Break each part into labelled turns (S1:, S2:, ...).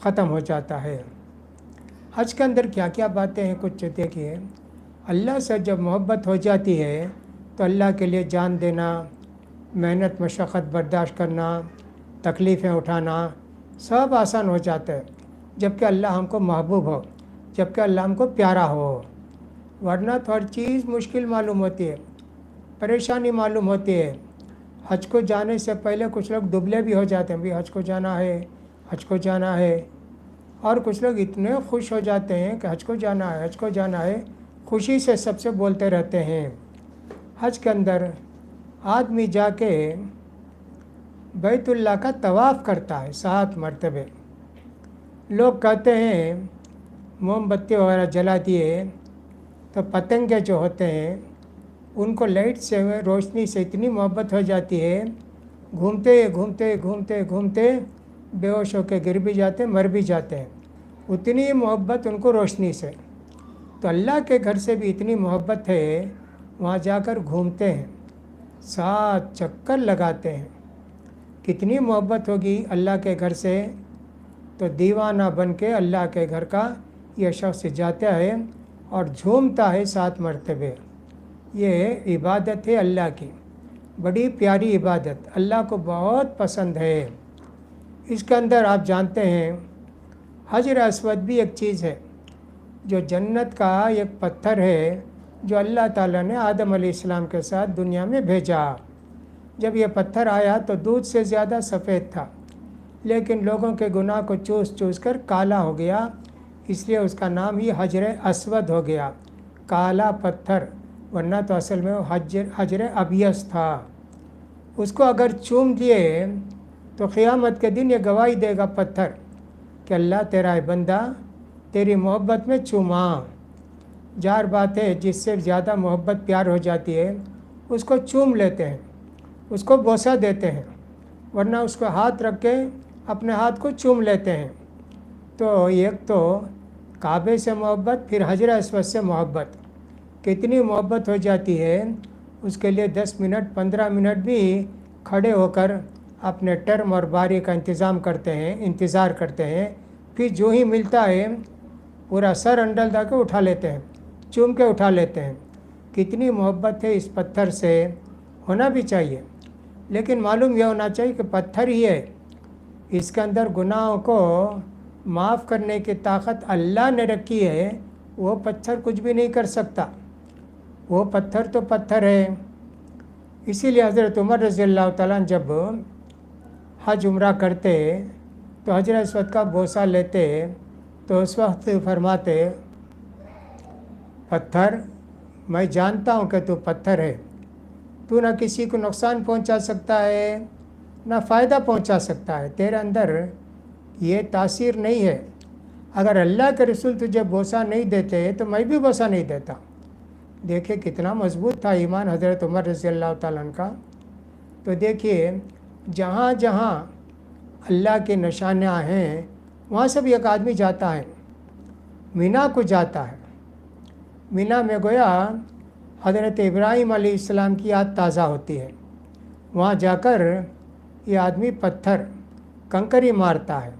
S1: ختم ہو جاتا ہے۔ حج کے اندر کیا کیا باتیں ہیں کچھ دیکھیے۔ اللہ سے جب محبت ہو جاتی ہے تو اللہ کے لیے جان دینا، محنت مشقت برداشت کرنا، تکلیفیں اٹھانا سب آسان ہو جاتا ہے، جب کہ اللہ ہم کو محبوب ہو، جب کہ اللہ ہم کو پیارا ہو۔ ورنہ تو ہر چیز مشکل معلوم ہوتی ہے، پریشانی معلوم ہوتی ہے۔ حج کو جانے سے پہلے کچھ لوگ دبلے بھی ہو جاتے ہیں، بھی حج کو جانا ہے، حج کو جانا ہے، اور کچھ لوگ اتنے خوش ہو جاتے ہیں کہ حج کو جانا ہے، حج کو جانا ہے، خوشی سے سب سے بولتے رہتے ہیں۔ حج کے اندر آدمی جا کے بیت اللہ کا طواف کرتا ہے 7 مرتبے۔ لوگ کہتے ہیں موم بتی وغیرہ جلا دیے تو پتنگے جو ہوتے ہیں ان کو لائٹ سے روشنی سے اتنی محبت ہو جاتی ہے، گھومتے گھومتے گھومتے گھومتے بے ہوش ہو کے گر بھی جاتے ہیں، مر بھی جاتے ہیں، اتنی محبت ان کو روشنی سے۔ تو اللہ کے گھر سے بھی اتنی محبت ہے، وہاں جا کر گھومتے ہیں، 7 چکر لگاتے ہیں۔ کتنی محبت ہوگی اللہ کے گھر سے، تو دیوانہ بن کے اللہ کے گھر کا یہ شخص جاتا ہے اور جھومتا ہے 7 مرتبے۔ یہ عبادت ہے اللہ کی، بڑی پیاری عبادت، اللہ کو بہت پسند ہے۔ اس کے اندر آپ جانتے ہیں حجر اسود بھی ایک چیز ہے، جو جنت کا ایک پتھر ہے جو اللہ تعالیٰ نے آدم علیہ السلام کے ساتھ دنیا میں بھیجا۔ جب یہ پتھر آیا تو دودھ سے زیادہ سفید تھا، لیکن لوگوں کے گناہ کو چوس چوس کر کالا ہو گیا، اس لیے اس کا نام ہی حجر اسود ہو گیا، کالا پتھر، ورنہ تو اصل میں وہ حجر ابیض تھا۔ اس کو اگر چوم دیے تو قیامت کے دن یہ گواہی دے گا پتھر کہ اللہ تیرا بندہ تیری محبت میں چوما۔ جار بات ہے، جس سے زیادہ محبت پیار ہو جاتی ہے اس کو چوم لیتے ہیں، اس کو بوسہ دیتے ہیں، ورنہ اس کو ہاتھ رکھ کے اپنے ہاتھ کو چوم لیتے ہیں۔ تو ایک تو کعبے سے محبت، پھر حجر اسود سے محبت، کتنی محبت ہو جاتی ہے، اس کے لیے 10 منٹ 15 منٹ بھی کھڑے ہو کر اپنے ٹرم اور باری کا انتظار کرتے ہیں، پھر جو ہی ملتا ہے پورا سر انڈل دا کے اٹھا لیتے ہیں، چوم کے اٹھا لیتے ہیں۔ کتنی محبت ہے اس پتھر سے، ہونا بھی چاہیے، لیکن معلوم یہ ہونا چاہیے کہ پتھر ہی ہے، اس کے اندر گناہوں کو معاف کرنے کی طاقت اللہ نے رکھی ہے، وہ پتھر کچھ بھی نہیں کر سکتا، وہ پتھر تو پتھر ہے۔ اسی لیے حضرت عمر رضی اللہ تعالیٰ جب حج عمرہ کرتے تو حجر اسود کا بوسہ لیتے تو اس وقت فرماتے، پتھر میں جانتا ہوں کہ تو پتھر ہے، تو نہ کسی کو نقصان پہنچا سکتا ہے نہ فائدہ پہنچا سکتا ہے، تیرے اندر یہ تاثیر نہیں ہے۔ اگر اللہ کے رسول تجھے بوسہ نہیں دیتے تو میں بھی بوسہ نہیں دیتا۔ دیکھیں کتنا مضبوط تھا ایمان حضرت عمر رضی اللہ تعالیٰ عنہ کا۔ تو دیکھیے جہاں جہاں اللہ کے نشانیاں ہیں وہاں سے بھی ایک آدمی جاتا ہے، مینا کو جاتا ہے۔ مینا میں گویا حضرت ابراہیم علیہ السلام کی یاد تازہ ہوتی ہے، وہاں جا کر یہ آدمی پتھر کنکری مارتا ہے۔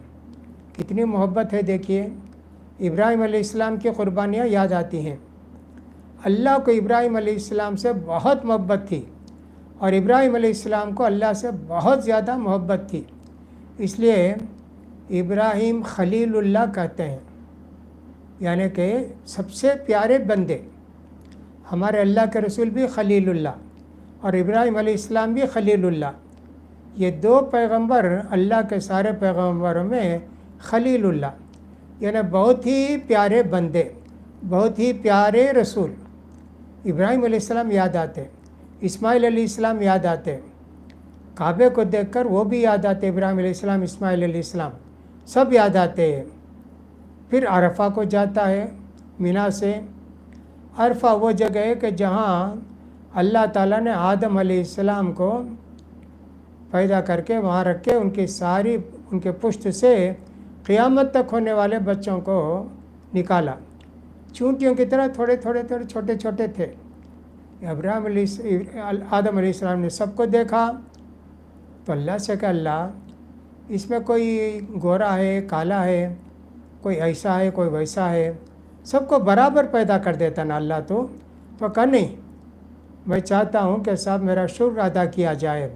S1: کتنی محبت ہے، دیکھیے ابراہیم علیہ السلام کی قربانیاں یاد آتی ہیں۔ اللہ کو ابراہیم علیہ السلام سے بہت محبت تھی، اور ابراہیم علیہ السلام کو اللہ سے بہت زیادہ محبت تھی، اس لیے ابراہیم خلیل اللہ کہتے ہیں، یعنی کہ سب سے پیارے بندے۔ ہمارے اللہ کے رسول بھی خلیل اللہ اور ابراہیم علیہ السلام بھی خلیل اللہ، یہ 2 پیغمبر اللہ کے سارے پیغمبروں میں خلیل اللہ، یعنی بہت ہی پیارے بندے، بہت ہی پیارے رسول۔ ابراہیم علیہ السلام یاد آتے، اسماعیل علیہ السلام یاد آتے، کعبے کو دیکھ کر وہ بھی یاد آتے، ابراہیم علیہ السلام، اسماعیل علیہ السلام سب یاد آتے ہیں۔ پھر عرفہ کو جاتا ہے، مینا سے۔ عرفہ وہ جگہ ہے کہ جہاں اللہ تعالیٰ نے آدم علیہ السلام کو پیدا کر کے وہاں رکھ کے ان کے پشت سے قیامت تک ہونے والے بچوں کو نکالا، چونٹیوں کی طرح تھوڑے تھوڑے چھوٹے چھوٹے تھے۔ آدم علیہ السلام نے سب کو دیکھا تو اللہ سے کہ اللہ اس میں کوئی گورا ہے، کالا ہے، کوئی ایسا ہے، کوئی ویسا ہے، سب کو برابر پیدا کر دیتا نا اللہ تو کہا نہیں، میں چاہتا ہوں کہ صاحب میرا شکر ادا کیا جائے۔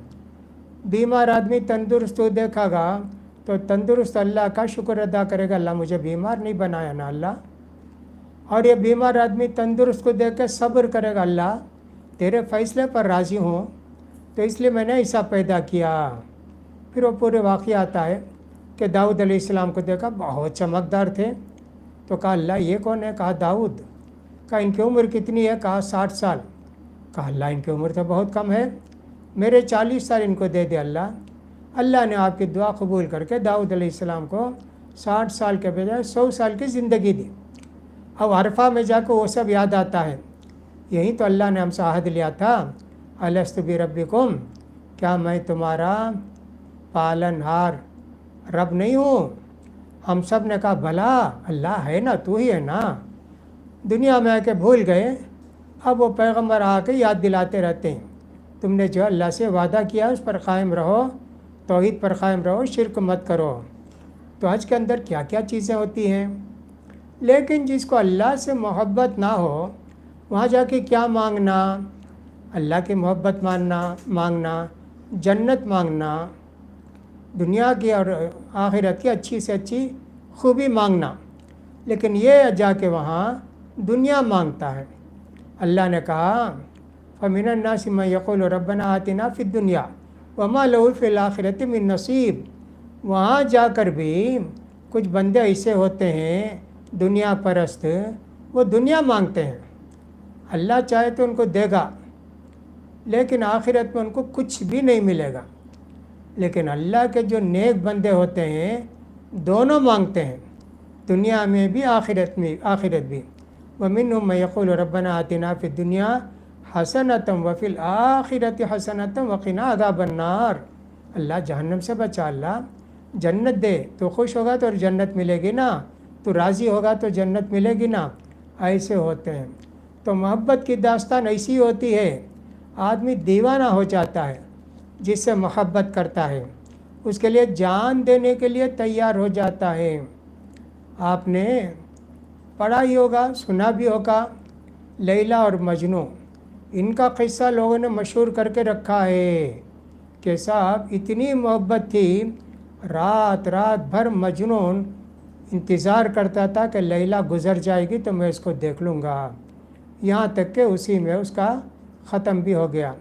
S1: بیمار آدمی تندرست تو دیکھا گا تو تندرست اللہ کا شکر ادا کرے گا، اللہ مجھے بیمار نہیں بنایا نا اللہ۔ اور یہ بیمار آدمی تندرست کو دیکھ کے صبر کرے گا، اللہ تیرے فیصلے پر راضی ہوں تو اس لیے میں نے ایسا پیدا کیا۔ پھر وہ پورے واقعہ آتا ہے کہ داؤد علیہ السلام کو دیکھا بہت چمکدار تھے، تو کہا اللہ یہ کون ہے؟ کہا داؤد۔ کہا ان کی عمر کتنی ہے؟ کہا 60 سال۔ کہا اللہ ان کی عمر تو بہت کم ہے، میرے 40 سال ان کو دے دے اللہ۔ اللہ نے آپ کی دعا قبول کر کے داؤد علیہ السلام کو 60 سال کے بجائے 100 سال کی زندگی دی۔ اب عرفہ میں جا کے وہ سب یاد آتا ہے، یہی تو اللہ نے ہم سے عہد لیا تھا، الست بربکم، کیا میں تمہارا پالن ہار رب نہیں ہوں؟ ہم سب نے کہا بھلا اللہ ہے نا، تو ہی ہے نا۔ دنیا میں آ کے بھول گئے، اب وہ پیغمبر آ کے یاد دلاتے رہتے ہیں، تم نے جو اللہ سے وعدہ کیا اس پر قائم رہو، توحید پر قائم رہو، شرک مت کرو۔ تو حج کے اندر کیا کیا چیزیں ہوتی ہیں، لیکن جس کو اللہ سے محبت نہ ہو وہاں جا کے کیا مانگنا؟ اللہ کی محبت مانگنا، جنت مانگنا، دنیا کی اور آخرت کی اچھی سے اچھی خوبی مانگنا، لیکن یہ جا کے وہاں دنیا مانگتا ہے۔ اللہ نے کہا فَمِنَ النَّاسِ مَن يَقُولُ رَبَّنَا آتِنَا فِي الدُّنْيَا وَمَا لَهُ فِي الْآخِرَةِ مِن نَصِيب۔ وہاں جا کر بھی کچھ بندے ایسے ہوتے ہیں دنیا پرست، وہ دنیا مانگتے ہیں، اللہ چاہے تو ان کو دے گا لیکن آخرت میں ان کو کچھ بھی نہیں ملے گا۔ لیکن اللہ کے جو نیک بندے ہوتے ہیں دونوں مانگتے ہیں، دنیا میں بھی آخرت بھی۔ وَمِنْهُمْ مَن يَقُولُ رَبَّنَا آتِنَا فِي الدُّنْيَا حَسَنَةً وَفِي الْآخِرَةِ حَسَنَةً وَقِنَا عَذَابَ النَّارِ۔ اللہ جہنم سے بچا، اللہ جنت دے، تو خوش ہوگا تو جنت ملے گی نا، تو راضی ہوگا تو جنت ملے گی نا۔ ایسے ہوتے ہیں۔ تو محبت کی داستان ایسی ہوتی ہے، آدمی دیوانہ ہو جاتا ہے جس سے محبت کرتا ہے، اس کے لیے جان دینے کے لیے تیار ہو جاتا ہے۔ آپ نے پڑھا ہی ہوگا، سنا بھی ہوگا، لیلا اور مجنوں، ان کا قصہ لوگوں نے مشہور کر کے رکھا ہے کہ صاحب اتنی محبت تھی، رات بھر مجنون انتظار کرتا تھا کہ لیلا گزر جائے گی تو میں اس کو دیکھ لوں گا، یہاں تک کہ اسی میں اس کا ختم بھی ہو گیا۔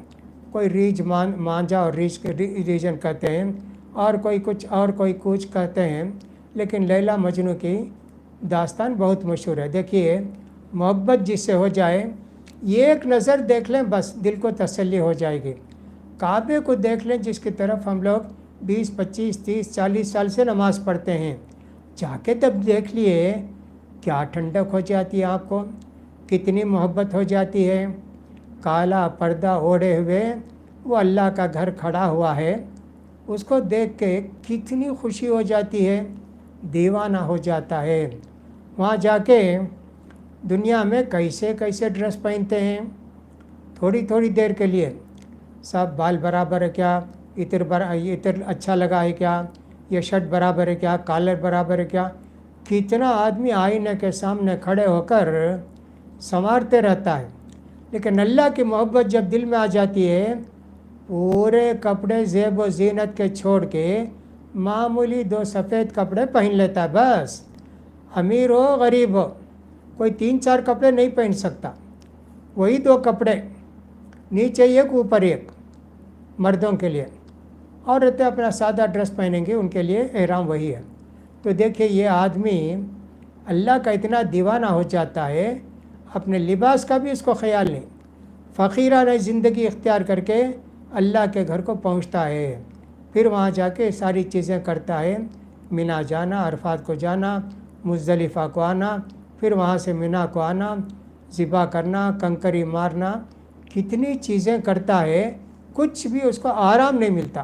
S1: کوئی ریج مانجا اور ریجن کہتے ہیں، اور کوئی کچھ اور کوئی کچھ کہتے ہیں، لیکن لیلا مجنوں کی داستان بہت مشہور ہے۔ دیکھیے محبت جس سے ہو جائے، یہ ایک نظر دیکھ لیں بس دل کو تسلی ہو جائے گی۔ کعبے کو دیکھ لیں جس کی طرف ہم لوگ 20 25 30 40 سال سے نماز پڑھتے ہیں، جا کے تب دیکھ لیے کیا ٹھنڈک ہو جاتی ہے، آپ کو کتنی محبت ہو جاتی ہے۔ کالا پردہ اوڑھے ہوئے وہ اللہ کا گھر کھڑا ہوا ہے، اس کو دیکھ کے کتنی خوشی ہو جاتی ہے، دیوانہ ہو جاتا ہے۔ وہاں جا کے دنیا میں کیسے ڈریس پہنتے ہیں، تھوڑی دیر کے لیے، سب بال برابر ہے کیا، عطر اچھا لگا ہے کیا، یہ شرٹ برابر ہے کیا، کالر برابر ہے کیا، کتنا آدمی آئینے کے سامنے کھڑے ہو کر سنوارتے رہتا ہے۔ لیکن اللہ کی محبت جب دل میں آ جاتی ہے، پورے کپڑے زیب و زینت کے چھوڑ کے معمولی 2 سفید کپڑے پہن لیتا ہے بس۔ امیر ہو غریب ہو، کوئی 3 4 کپڑے نہیں پہن سکتا، وہی 2 کپڑے، نیچے ایک اوپر ایک، مردوں کے لیے۔ عورتیں اپنا سادہ ڈریس پہنیں گی، ان کے لیے احرام وہی ہے۔ تو دیکھیے یہ آدمی اللہ کا اتنا دیوانہ ہو جاتا ہے، اپنے لباس کا بھی اس کو خیال نہیں، فقیرانہ زندگی اختیار کر کے اللہ کے گھر کو پہنچتا ہے، پھر وہاں جا کے ساری چیزیں کرتا ہے، مینا جانا، عرفات کو جانا، مزدلفہ کو آنا، پھر وہاں سے مینا کو آنا، ذبح کرنا، کنکری مارنا، کتنی چیزیں کرتا ہے، کچھ بھی اس کو آرام نہیں ملتا،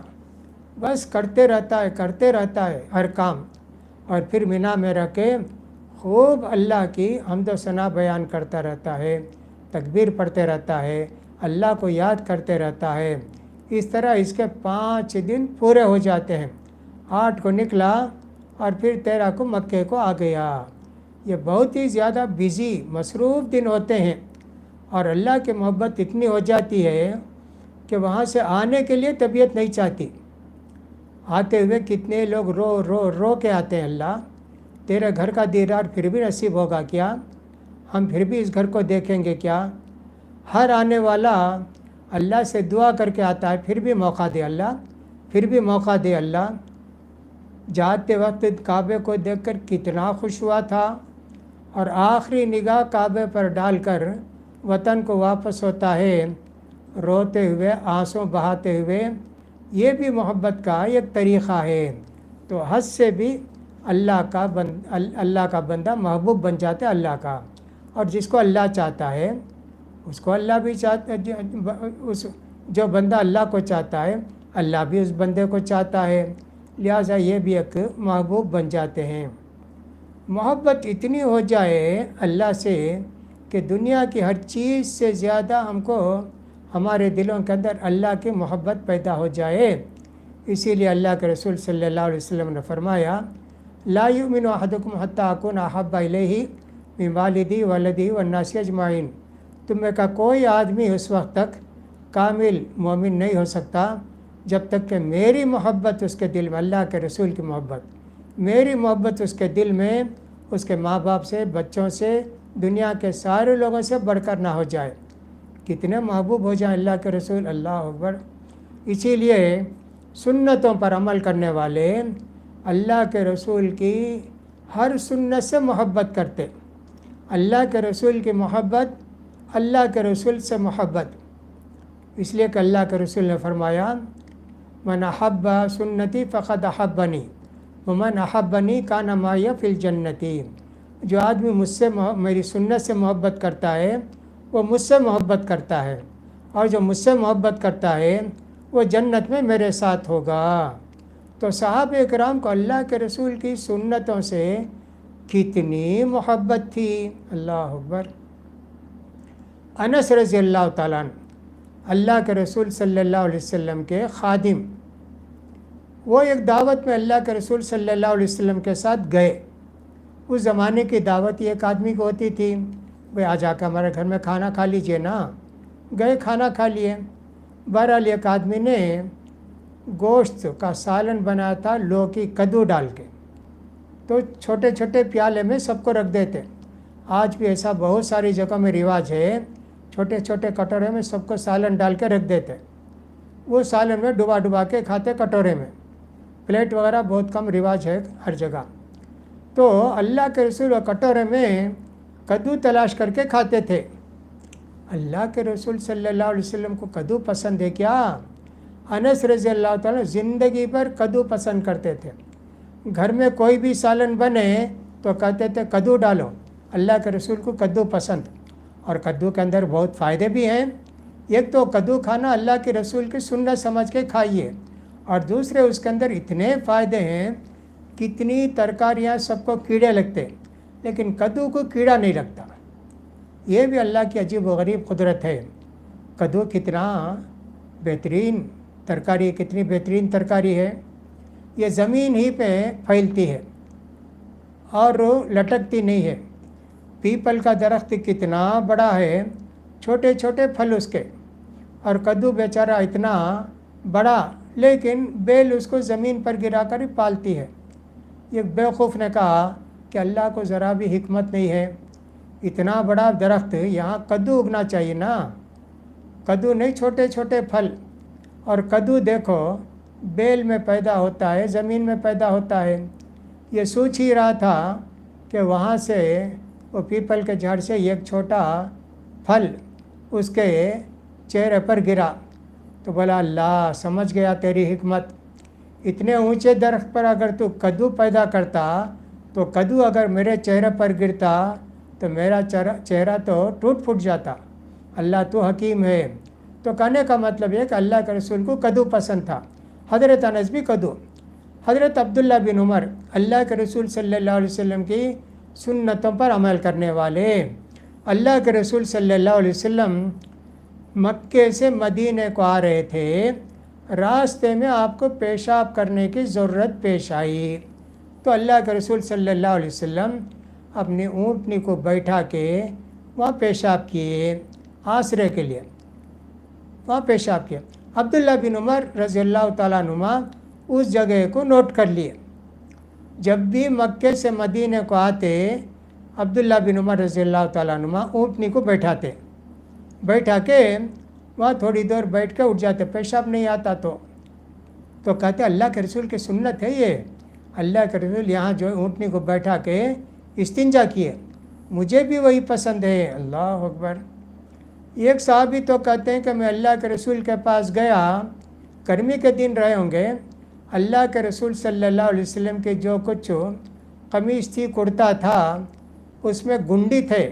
S1: بس کرتے رہتا ہے ہر کام۔ اور پھر مینا میں رہ کے خوب اللہ کی حمد و ثنا بیان کرتا رہتا ہے، تکبیر پڑھتے رہتا ہے، اللہ کو یاد کرتے رہتا ہے۔ اس طرح اس کے 5 دن پورے ہو جاتے ہیں۔ 8 کو نکلا اور پھر 13 کو مکے کو آ گیا۔ یہ بہت ہی زیادہ بزی مصروف دن ہوتے ہیں، اور اللہ کی محبت اتنی ہو جاتی ہے کہ وہاں سے آنے کے لیے طبیعت نہیں چاہتی۔ آتے ہوئے کتنے لوگ رو رو رو کے آتے ہیں، اللہ تیرے گھر کا دیدار پھر بھی نصیب ہوگا کیا؟ ہم پھر بھی اس گھر کو دیکھیں گے کیا؟ ہر آنے والا اللہ سے دعا کر کے آتا ہے، پھر بھی موقع دے اللہ، پھر بھی موقع دے اللہ۔ جاتے وقت کعبے کو دیکھ کر کتنا خوش ہوا تھا، اور آخری نگاہ کعبے پر ڈال کر وطن کو واپس ہوتا ہے روتے ہوئے، آنسوں بہاتے ہوئے۔ یہ بھی محبت کا ایک طریقہ ہے۔ تو حج سے بھی اللہ کا بندہ محبوب بن جاتا ہے اللہ کا، اور جس کو اللہ چاہتا ہے اس کو اللہ بھی چاہتا ہے، جو بندہ اللہ کو چاہتا ہے اللہ بھی اس بندے کو چاہتا ہے، لہٰذا یہ بھی ایک محبوب بن جاتے ہیں۔ محبت اتنی ہو جائے اللہ سے کہ دنیا کی ہر چیز سے زیادہ ہم کو ہمارے دلوں کے اندر اللہ کی محبت پیدا ہو جائے۔ اسی لیے اللہ کے رسول صلی اللہ علیہ وسلم نے فرمایا، لا یؤمن احدکم حتی اکون احب الیہ من والدی ولدی والناس اجمعین۔ تم میں کا کوئی آدمی اس وقت تک کامل مومن نہیں ہو سکتا جب تک کہ میری محبت اس کے دل میں، اللہ کے رسول کی محبت، میری محبت اس کے دل میں اس کے ماں باپ سے، بچوں سے، دنیا کے سارے لوگوں سے بڑھ کر نہ ہو جائے۔ کتنے محبوب ہو جائیں اللہ کے رسول، اللہ اکبر۔ اسی لیے سنتوں پر عمل کرنے والے اللہ کے رسول کی ہر سنت سے محبت کرتے۔ اللہ کے رسول کی محبت، اللہ کے رسول سے محبت، اس لیے کہ اللہ کے رسول نے فرمایا، من احب سنتی فقد احبنی ومن احبنی کان معی فی الجنتی۔ جو آدمی مجھ سے میری سنت سے محبت کرتا ہے وہ مجھ سے محبت کرتا ہے، اور جو مجھ سے محبت کرتا ہے وہ جنت میں میرے ساتھ ہوگا۔ تو صحابہ کرام کو اللہ کے رسول کی سنتوں سے کتنی محبت تھی، اللہ اکبر۔ انس رضی اللہ تعالیٰ عنہ اللہ کے رسول صلی اللہ علیہ وسلم کے خادم، وہ ایک دعوت میں اللہ کے رسول صلی اللہ علیہ وسلم کے ساتھ گئے۔ اس زمانے کی دعوت ایک آدمی کو ہوتی تھی، بھئی آ جا کے ہمارے گھر میں کھانا کھا لیجئے نا۔ گئے، کھانا کھا لیے۔ بہرحال ایک آدمی نے گوشت کا سالن بنایا تھا لوکی کدو ڈال کے، تو چھوٹے چھوٹے پیالے میں سب کو رکھ دیتے۔ آج بھی ایسا بہت ساری جگہوں میں رواج ہے، چھوٹے چھوٹے کٹورے میں سب کو سالن ڈال کے رکھ دیتے، وہ سالن میں ڈبا ڈبا کے کھاتے کٹورے میں۔ پلیٹ وغیرہ بہت کم رواج ہے ہر جگہ۔ تو اللہ کے رسول و کٹورے میں کدو تلاش کر کے کھاتے تھے۔ اللہ کے رسول صلی اللہ علیہ وسلم کو کدو پسند ہے کیا؟ انس رضی اللہ تعالیٰ زندگی پر کدو پسند کرتے تھے۔ گھر میں کوئی بھی سالن بنے تو کہتے تھے کدو ڈالو۔ اللہ کے رسول کو کدو پسند، اور کدو کے اندر بہت فائدے بھی ہیں۔ ایک تو کدو کھانا اللہ کے رسول کی سنت سمجھ کے کھائیے، اور دوسرے اس کے اندر اتنے فائدے ہیں، کتنی ترکاریاں سب کو کیڑے لگتے لیکن کدو کو کیڑا نہیں لگتا۔ یہ بھی اللہ کی عجیب و غریب قدرت ہے۔ کدو کتنا بہترین ترکاری، کتنی بہترین ترکاری ہے۔ یہ زمین ہی پہ پھیلتی ہے اور لٹکتی نہیں ہے۔ پیپل کا درخت کتنا بڑا ہے، چھوٹے چھوٹے پھل اس کے، اور کدو بیچارہ اتنا بڑا، لیکن بیل اس کو زمین پر گرا کر ہی پالتی ہے۔ ایک بیوقوف نے کہا کہ اللہ کو ذرا بھی حکمت نہیں ہے، اتنا بڑا درخت یہاں کدو اگنا چاہیے نا۔ کدو نہیں، چھوٹے چھوٹے پھل، اور کدو دیکھو بیل میں پیدا ہوتا ہے، زمین میں پیدا ہوتا ہے۔ یہ سوچ ہی رہا تھا کہ وہاں سے وہ پیپل کے جھاڑ سے ایک چھوٹا پھل اس کے چہرے پر گرا، تو بولا اللہ سمجھ گیا تیری حکمت۔ اتنے اونچے درخت پر اگر تو کدو پیدا کرتا تو کدو اگر میرے چہرے پر گرتا تو میرا چہرہ تو ٹوٹ پھوٹ جاتا۔ اللہ تو حکیم ہے۔ تو کہنے کا مطلب یہ کہ اللہ کے رسول کو کدو پسند تھا۔ حضرت انس بھی کدو۔ حضرت عبداللہ بن عمر اللہ کے رسول صلی اللہ علیہ وسلم کی سنتوں پر عمل کرنے والے۔ اللہ کے رسول صلی اللہ علیہ وسلم مکے سے مدینے کو آ رہے تھے، راستے میں آپ کو پیشاب کرنے کی ضرورت پیش آئی تو اللہ کے رسول صلی اللہ علیہ وسلم اپنی اونٹنی کو بیٹھا کے وہاں پیشاب کیے، آسرے کے لیے وہاں پیشاب کیا۔ عبداللہ بن عمر رضی اللہ تعالیٰ عنہما اس جگہ کو نوٹ کر لیے۔ جب بھی مکے سے مدینے کو آتے عبداللہ بن عمر رضی اللہ تعالیٰ عنہما اونٹنی کو بیٹھا کے وہاں تھوڑی دیر بیٹھ کے اٹھ جاتے، پیشاب نہیں آتا تو کہتے اللہ کے رسول کی سنت ہے یہ، اللہ کے رسول یہاں جو اونٹنی کو بیٹھا کے استنجا کیے، مجھے بھی وہی پسند ہے۔ اللہ اکبر۔ ایک صحابی تو کہتے ہیں کہ میں اللہ کے رسول کے پاس گیا، گرمی کے دن رہے ہوں گے، اللہ کے رسول صلی اللہ علیہ وسلم کے جو کچھ قمیص تھی، کرتا تھا، اس میں گھنڈی تھے،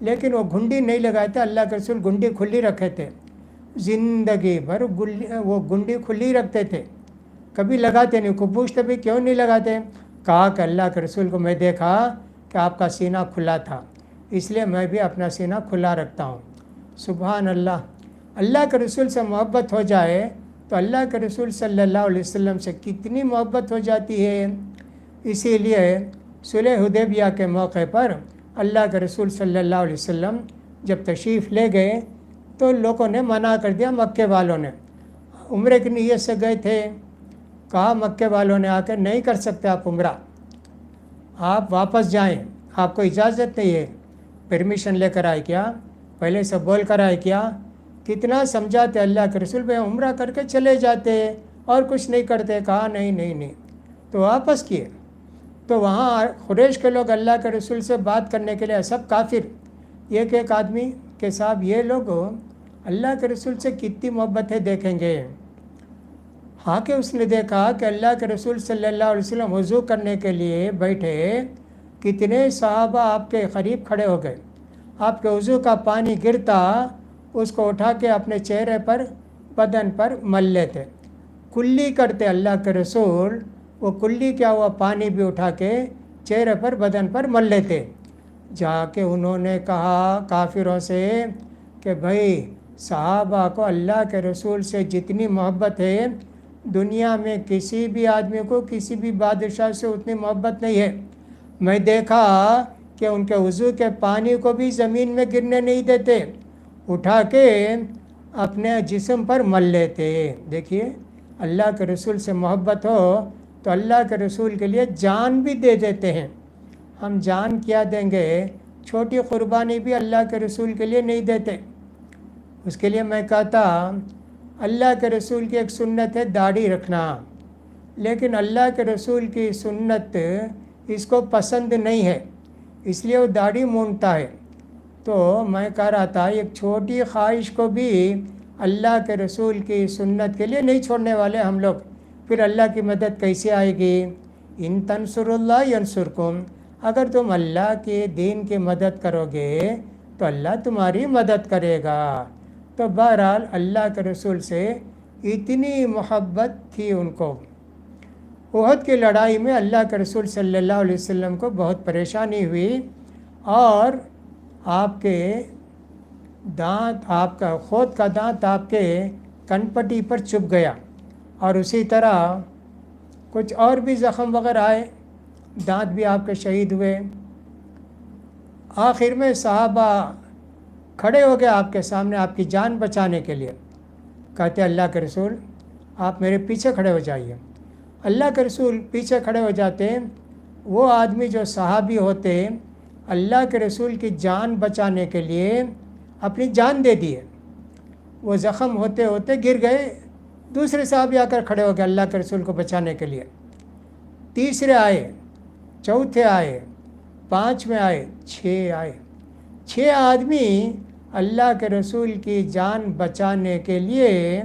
S1: لیکن وہ گھنڈی نہیں لگائے تھے، اللہ کے رسول گھنڈی کھلی رکھے تھے، زندگی بھر وہ گھنڈی کھلی رکھتے تھے، کبھی لگاتے نہیں۔ کو پوچھتے بھی کیوں نہیں لگاتے؟ کہا کہ اللہ کے رسول کو میں دیکھا کہ آپ کا سینہ کھلا تھا، اس لیے میں بھی اپنا سینہ کھلا رکھتا ہوں۔ سبحان اللہ۔ اللہ کے رسول سے محبت ہو جائے تو اللہ کے رسول صلی اللہ علیہ وسلم سے کتنی محبت ہو جاتی ہے۔ اسی لیے صلح حدیبیہ کے موقع پر اللہ کے رسول صلی اللہ علیہ وسلم جب تشریف لے گئے تو لوگوں نے منع کر دیا، مکے والوں نے، عمرے کی نیت سے گئے تھے، کہا مکے والوں نے آ کر نہیں کر سکتے آپ عمرہ، آپ واپس جائیں، آپ کو اجازت نہیں ہے۔ پرمیشن لے کر آئے کیا؟ پہلے سے بول کر آئے کیا؟ کتنا سمجھاتے اللہ کے رسول، بھائی عمرہ کر کے چلے جاتے اور کچھ نہیں کرتے، کہا نہیں تو واپس کیے۔ تو وہاں قریش کے لوگ اللہ کے رسول سے بات کرنے کے لیے سب کافر، ایک آدمی کہ صاحب یہ لوگ اللہ کے رسول سے کتنی محبت ہے دیکھیں گے۔ ہاں کہ اس نے دیکھا کہ اللہ کے رسول صلی اللہ علیہ وسلم وضو کرنے کے لیے بیٹھے، کتنے صحابہ آپ کے قریب کھڑے ہو گئے، آپ کے وضو کا پانی گرتا اس کو اٹھا کے اپنے چہرے پر، بدن پر مل لیتے، کلی کرتے اللہ کے رسول، وہ کلی کیا ہوا، پانی بھی اٹھا کے چہرے پر، بدن پر مل لیتے۔ جا کے انہوں نے کہا کافروں سے کہ بھائی صحابہ کو اللہ کے رسول سے جتنی محبت ہے، دنیا میں کسی بھی آدمی کو، کسی بھی بادشاہ سے اتنی محبت نہیں ہے۔ میں دیکھا کہ ان کے وضو کے پانی کو بھی زمین میں گرنے نہیں دیتے، اٹھا کے اپنے جسم پر مل لیتے۔ دیکھیے اللہ کے رسول سے محبت ہو تو اللہ کے رسول کے لیے جان بھی دے دیتے ہیں۔ ہم جان کیا دیں گے، چھوٹی قربانی بھی اللہ کے رسول کے لیے نہیں دیتے۔ اس کے لیے میں کہتا اللہ کے رسول کی ایک سنت ہے داڑھی رکھنا، لیکن اللہ کے رسول کی سنت اس کو پسند نہیں ہے، اس لیے وہ داڑھی مونڈتا ہے۔ تو میں کہہ رہا تھا ایک چھوٹی خواہش کو بھی اللہ کے رسول کی سنت کے لیے نہیں چھوڑنے والے ہم لوگ، پھر اللہ کی مدد کیسے آئے گی؟ ان تنصر اللہ ینصرکم، اگر تم اللہ کے دین کی مدد کرو گے تو اللہ تمہاری مدد کرے گا۔ تو بہرحال اللہ کے رسول سے اتنی محبت تھی ان کو۔ احد کی لڑائی میں اللہ کے رسول صلی اللہ علیہ وسلم کو بہت پریشانی ہوئی اور آپ کے دانت، آپ کا خود کا دانت آپ کے کن پٹی پر چبھ گیا، اور اسی طرح کچھ اور بھی زخم وغیرہ آئے، دانت بھی آپ کے شہید ہوئے۔ آخر میں صحابہ کھڑے ہو گئے آپ کے سامنے آپ کی جان بچانے کے لیے، کہتے اللہ کے رسول آپ میرے پیچھے کھڑے ہو جائیے۔ اللہ کے رسول پیچھے کھڑے ہو جاتے، وہ آدمی جو صحابی ہوتے اللہ کے رسول کی جان بچانے کے لیے اپنی جان دے دیے، وہ زخم ہوتے ہوتے گر گئے، دوسرے صحابی آ کر کھڑے ہو گئے اللہ کے رسول کو بچانے کے لیے، تیسرے آئے، چوتھے آئے، پانچویں آئے، 6 آئے، 6 آدمی اللہ کے رسول کی جان بچانے کے لیے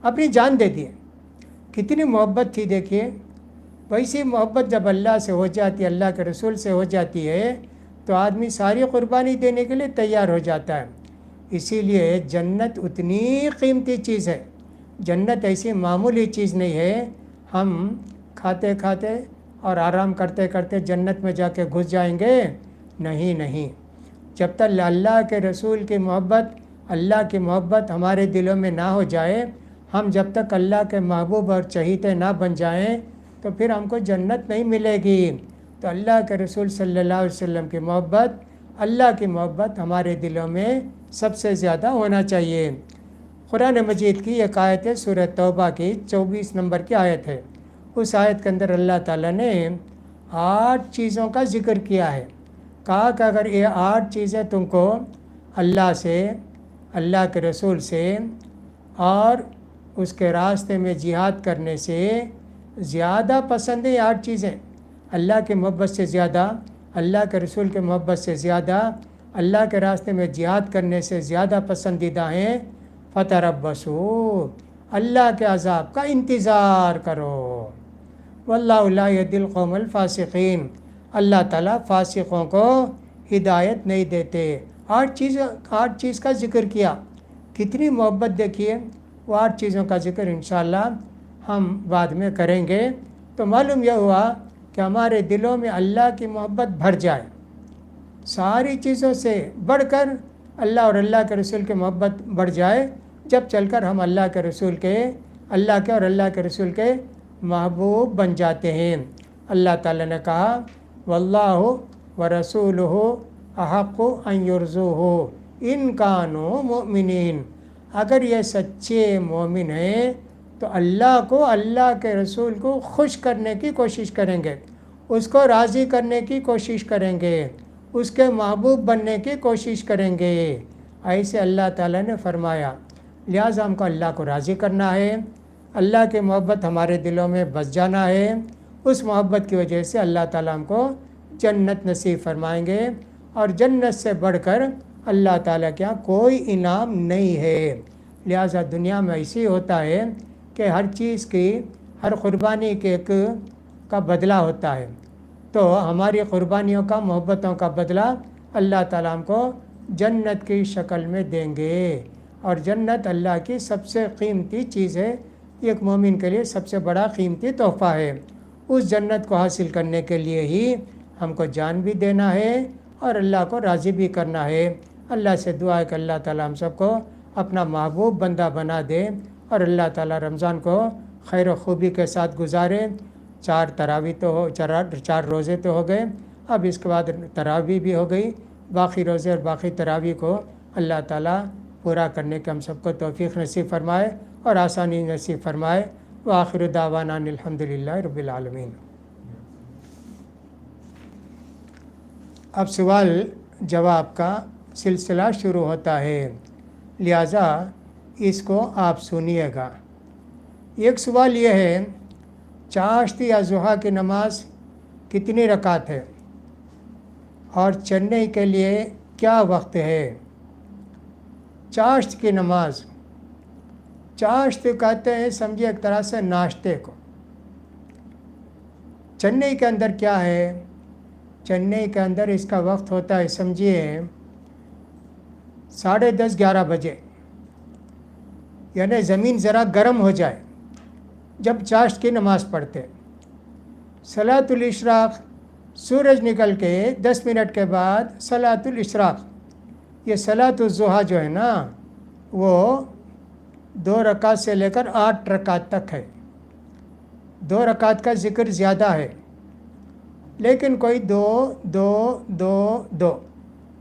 S1: اپنی جان دے دیے۔ کتنی محبت تھی دیکھیے۔ ویسی محبت جب اللہ سے ہو جاتی ہے، اللہ کے رسول سے ہو جاتی ہے، تو آدمی ساری قربانی دینے کے لیے تیار ہو جاتا ہے۔ اسی لیے جنت اتنی قیمتی چیز ہے، جنت ایسی معمولی چیز نہیں ہے ہم کھاتے کھاتے اور آرام کرتے کرتے جنت میں جا کے گھس جائیں گے، نہیں، جب تک اللہ کے رسول کی محبت، اللہ کی محبت ہمارے دلوں میں نہ ہو جائے، ہم جب تک اللہ کے محبوب اور چہیتے نہ بن جائیں تو پھر ہم کو جنت نہیں ملے گی۔ تو اللہ کے رسول صلی اللہ علیہ وسلم کی محبت، اللہ کی محبت ہمارے دلوں میں سب سے زیادہ ہونا چاہیے۔ قرآن مجید کی ایک آیت ہے، سورہ توبہ کی 24 نمبر کی آیت ہے۔ اس آیت کے اندر اللہ تعالیٰ نے 8 چیزوں کا ذکر کیا ہے۔ کہا کہ اگر یہ 8 چیزیں تم کو اللہ سے، اللہ کے رسول سے اور اس کے راستے میں جہاد کرنے سے زیادہ پسند ہے، 8 چیزیں اللہ کی محبت سے زیادہ، اللہ کے رسول کے محبت سے زیادہ، اللہ کے راستے میں جہاد کرنے سے زیادہ پسندیدہ ہیں، فتربصوا، اللہ کے عذاب کا انتظار کرو، واللہ لا یہدی القوم الفاسقین، اللہ تعالیٰ فاسقوں کو ہدایت نہیں دیتے۔ 8 چیز کا ذکر کیا، کتنی محبت دیکھیے۔ وہ 8 چیزوں کا ذکر انشاءاللہ ہم بعد میں کریں گے۔ تو معلوم یہ ہوا کہ ہمارے دلوں میں اللہ کی محبت بھر جائے، ساری چیزوں سے بڑھ کر اللہ اور اللہ کے رسول کی محبت بڑھ جائے، جب چل کر ہم اللہ کے رسول کے، اللہ کے اور اللہ کے رسول کے محبوب بن جاتے ہیں۔ اللہ تعالیٰ نے کہا واللہ ورسولہ احق ان یرضوہ ان کانوا مؤمنین، اگر یہ سچے مومن ہیں تو اللہ کو، اللہ کے رسول کو خوش کرنے کی کوشش کریں گے، اس کو راضی کرنے کی کوشش کریں گے، اس کے محبوب بننے کی کوشش کریں گے، ایسے اللہ تعالیٰ نے فرمایا۔ لہٰذا ہم کو اللہ کو راضی کرنا ہے، اللہ کی محبت ہمارے دلوں میں بس جانا ہے، اس محبت کی وجہ سے اللہ تعالیٰ ہم کو جنت نصیب فرمائیں گے، اور جنت سے بڑھ کر اللہ تعالیٰ کے یہاں کوئی انعام نہیں ہے۔ لہٰذا دنیا میں ایسے ہوتا ہے کہ ہر چیز کی، ہر قربانی کے کا بدلہ ہوتا ہے، تو ہماری قربانیوں کا، محبتوں کا بدلہ اللہ تعالیٰ ہم کو جنت کی شکل میں دیں گے، اور جنت اللہ کی سب سے قیمتی چیز ہے، ایک مومن کے لیے سب سے بڑا قیمتی تحفہ ہے۔ اس جنت کو حاصل کرنے کے لیے ہی ہم کو جان بھی دینا ہے اور اللہ کو راضی بھی کرنا ہے۔ اللہ سے دعا ہے کہ اللہ تعالیٰ ہم سب کو اپنا محبوب بندہ بنا دے، اور اللہ تعالیٰ رمضان کو خیر و خوبی کے ساتھ گزارے۔ 4 تراویح تو ہو، 4 روزے تو ہو گئے، اب اس کے بعد تراویح بھی ہو گئی، باقی روزے اور باقی تراویح کو اللہ تعالیٰ پورا کرنے کے ہم سب کو توفیق نصیب فرمائے اور آسانی نصیب فرمائے۔ وآخر دعوانا ان الحمدللہ رب العالمین۔ اب سوال جواب کا سلسلہ شروع ہوتا ہے، لہٰذا اس کو آپ سنیے گا۔ ایک سوال یہ ہے، چاشت یا ضحیٰ کی نماز کتنی رکعت ہے اور چڑھنے کے لیے کیا وقت ہے؟ چاشت کی نماز، چاشت کہتے ہیں سمجھے ایک طرح سے ناشتے کو۔ چڑھنے کے اندر کیا ہے؟ چڑھنے کے اندر اس کا وقت ہوتا ہے سمجھیے 10:30 11 بجے، یعنی زمین ذرا گرم ہو جائے جب چاشت کی نماز پڑھتے۔ صلاۃ الاشراق، سورج نکل کے 10 منٹ کے بعد صلاۃ الاشراق، یہ صلاۃ الضحیٰ جو ہے نا وہ 2 رکعت سے لے کر 8 رکعت تک ہے۔ 2 رکعت کا ذکر زیادہ ہے، لیکن کوئی 2 2 2 2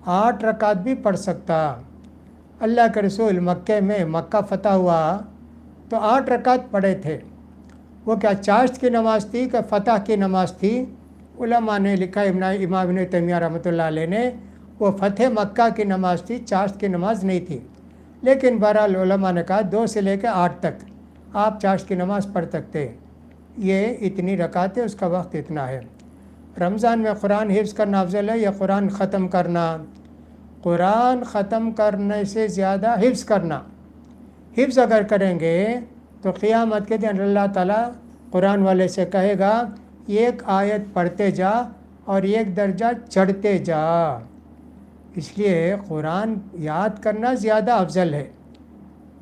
S1: 8 رکعت بھی پڑھ سکتا۔ اللہ کے رسول مکے میں، مکہ فتح ہوا تو 8 رکعت پڑھے تھے۔ وہ کیا چاشت کی نماز تھی کہ فتح کی نماز تھی؟ علماء نے لکھا، امام ابن تیمیہ رحمۃ اللہ علیہ نے، وہ فتح مکہ کی نماز تھی، چاشت کی نماز نہیں تھی، لیکن بہرحال علماء نے کہا 2 سے لے کے 8 تک آپ چاشت کی نماز پڑھ سکتے، یہ اتنی رکعت ہے، اس کا وقت اتنا ہے۔ رمضان میں قرآن حفظ کرنا افضل ہے یا قرآن ختم کرنا؟ قرآن ختم کرنے سے زیادہ حفظ کرنا۔ حفظ اگر کریں گے تو قیامت کے دن اللہ تعالیٰ قرآن والے سے کہے گا 1 آیت پڑھتے جا اور 1 درجہ چڑھتے جا۔ اس لیے قرآن یاد کرنا زیادہ افضل ہے،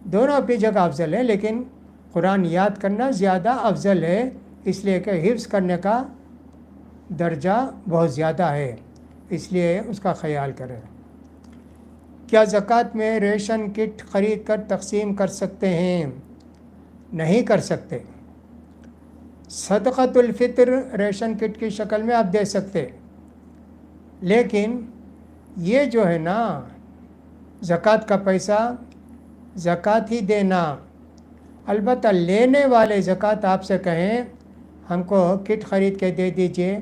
S1: دونوں اپنی جگہ افضل ہے، لیکن قرآن یاد کرنا زیادہ افضل ہے، اس لیے کہ حفظ کرنے کا درجہ بہت زیادہ ہے، اس لیے اس کا خیال کریں۔ کیا زکوٰۃ میں ریشن کٹ خرید کر تقسیم کر سکتے ہیں؟ نہیں کر سکتے۔ صدقۃ الفطر ریشن کٹ کی شکل میں آپ دے سکتے، لیکن یہ جو ہے نا زکوٰۃ کا پیسہ زکوٰۃ ہی دینا۔ البتہ لینے والے زکوٰۃ آپ سے کہیں ہم کو کٹ خرید کے دے دیجئے،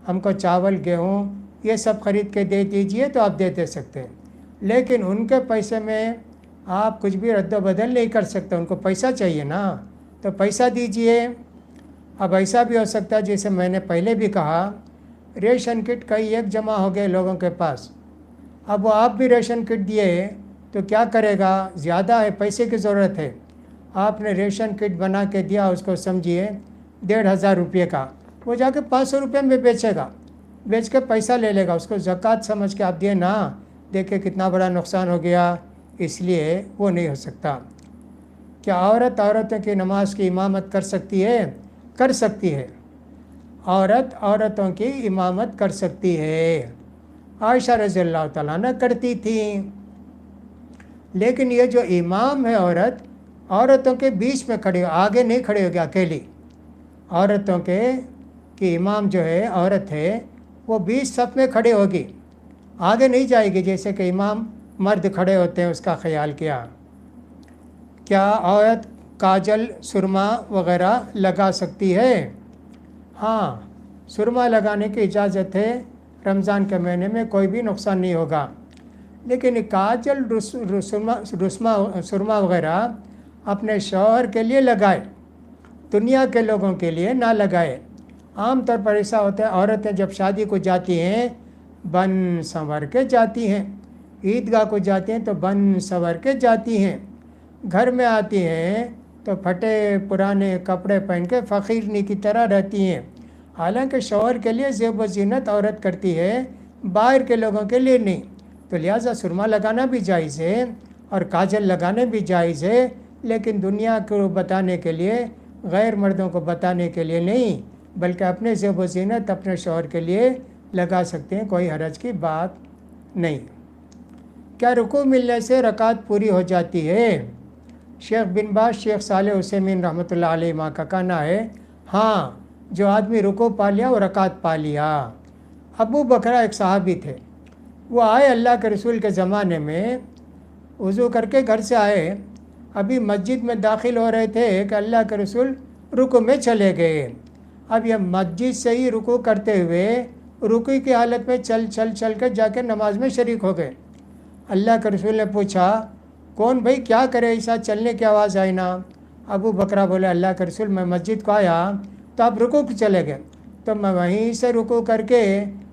S1: ہم کو چاول گیہوں یہ سب خرید کے دے دیجئے، تو آپ دے سکتے ہیں، لیکن ان کے پیسے میں آپ کچھ بھی رد و بدل نہیں کر سکتے۔ ان کو پیسہ چاہیے نا، تو پیسہ دیجئے۔ اب ایسا بھی ہو سکتا ہے جیسے میں نے پہلے بھی کہا، ریشن کٹ کئی ایک جمع ہو گئے لوگوں کے پاس، اب وہ آپ بھی ریشن کٹ دیے تو کیا کرے گا؟ زیادہ ہے، پیسے کی ضرورت ہے، آپ نے ریشن کٹ بنا کے دیا، اس کو سمجھیے 1,500 روپے کا، وہ جا کے 500 روپے میں بیچے گا، بیچ کے پیسہ لے لے گا، اس کو زکوٰۃ سمجھ کے آپ دیے نا، دیکھیں کتنا بڑا نقصان ہو گیا، اس لیے وہ نہیں ہو سکتا۔ کیا عورتوں کی نماز کی امامت کر سکتی ہے؟ کر سکتی ہے، عورتوں کی امامت کر سکتی ہے۔ عائشہ رضی اللہ تعالیٰ عنہ کرتی تھیں، لیکن یہ جو امام ہے عورتوں کے بیچ میں کھڑی ہو، آگے نہیں کھڑی ہوگی اکیلی، عورتوں کی امام جو ہے عورت ہے وہ 20 صف میں کھڑی ہوگی، آگے نہیں جائے گی جیسے کہ امام مرد کھڑے ہوتے ہیں۔ اس کا خیال کیا عورت کاجل سرما وغیرہ لگا سکتی ہے؟ ہاں، سرما لگانے کی اجازت ہے، رمضان کے مہینے میں کوئی بھی نقصان نہیں ہوگا، لیکن کاجل سرما وغیرہ اپنے شوہر کے لیے لگائے، دنیا کے لوگوں کے لیے نہ لگائے۔ عام طور پر ایسا ہوتا ہے، عورتیں جب شادی کو جاتی ہیں بن سنور کے جاتی ہیں، عیدگاہ کو جاتی ہیں تو بن سنور کے جاتی ہیں، گھر میں آتی ہیں تو پھٹے پرانے کپڑے پہن کے فقیرنی کی طرح رہتی ہیں، حالانکہ شوہر کے لیے زیب و زینت عورت کرتی ہے، باہر کے لوگوں کے لیے نہیں۔ تو لہٰذا سرما لگانا بھی جائز ہے اور کاجل لگانے بھی جائز ہے، لیکن دنیا کو بتانے کے لیے، غیر مردوں کو بتانے کے لیے نہیں، بلکہ اپنے زیب و زینت اپنے شوہر کے لیے لگا سکتے ہیں، کوئی حرج کی بات نہیں۔ کیا رکوع ملنے سے رکعت پوری ہو جاتی ہے؟ شیخ بن باز، شیخ صالح عثیمین رحمۃ اللہ علیہ ماں کا کہنا ہے، ہاں، جو آدمی رکوع پا لیا وہ رکعت پا لیا۔ ابو بکرہ ایک صحابی تھے، وہ آئے اللہ کے رسول کے زمانے میں، وضو کر کے گھر سے آئے، ابھی مسجد میں داخل ہو رہے تھے کہ اللہ کے رسول رکوع میں چلے گئے۔ اب یہ مسجد سے ہی رکوع کرتے ہوئے رکوع کی حالت میں چل کے جا کے نماز میں شریک ہو گئے۔ اللہ کے رسول نے پوچھا، کون بھائی کیا کرے، ایسا چلنے کی آواز آئی نا؟ ابو بکرہ بولے، اللہ کے رسول میں مسجد کو آیا تو آپ رکوع کو چلے گئے، تو میں وہیں سے رکوع کر کے